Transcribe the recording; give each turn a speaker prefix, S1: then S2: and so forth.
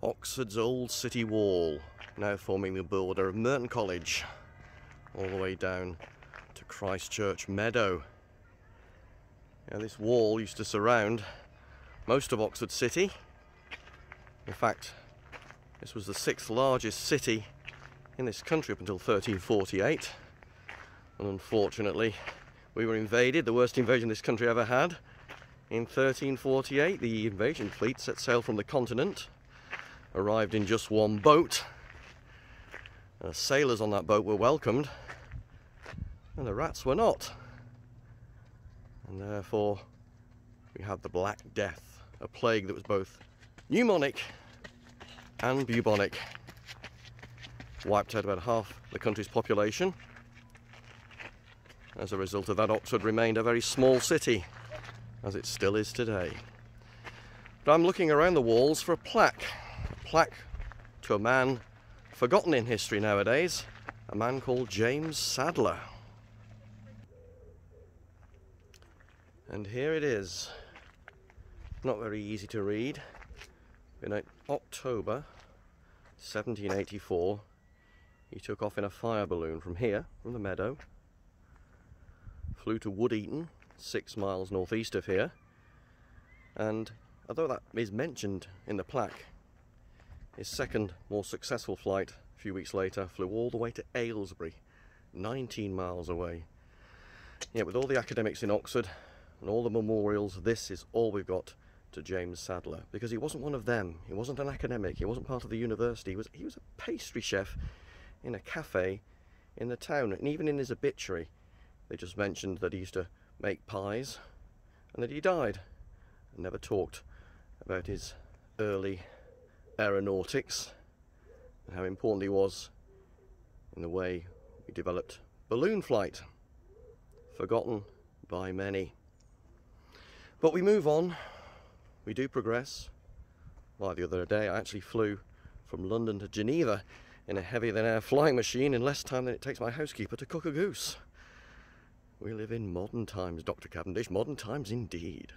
S1: Oxford's old city wall, now forming the border of Merton College, all the way down to Christchurch Meadow. Now, this wall used to surround most of Oxford City. In fact, this was the 6th largest city in this country up until 1348. And unfortunately, we were invaded, the worst invasion this country ever had. In 1348, the invasion fleet set sail from the continent, arrived in just one boat. Sailors on that boat were welcomed, and the rats were not. And therefore, we had the Black Death, a plague that was both pneumonic and bubonic. Wiped out about half the country's population. As a result of that, Oxford remained a very small city, as it still is today. But I'm looking around the walls for a plaque to a man forgotten in history nowadays, a man called James Sadler. And here it is. Not very easy to read. In October 1784, he took off in a fire balloon from here, from the Meadow, flew to Wood-Eaton, 6 miles northeast of here, and although that is mentioned in the plaque, his second, more successful flight a few weeks later flew all the way to Aylesbury, 19 miles away. Yet with all the academics in Oxford and all the memorials, this is all we've got to James Sadler, because he wasn't one of them. He wasn't an academic, he wasn't part of the university, he was a pastry chef in a cafe in the town. And even in his obituary, they just mentioned that he used to make pies and that he died, and never talked about his early aeronautics and how important he was in the way he developed balloon flight. Forgotten by many. But we move on, we do progress. Well, the other day I actually flew from London to Geneva in a heavier-than-air flying machine in less time than it takes my housekeeper to cook a goose. We live in modern times, Dr. Cavendish, modern times indeed.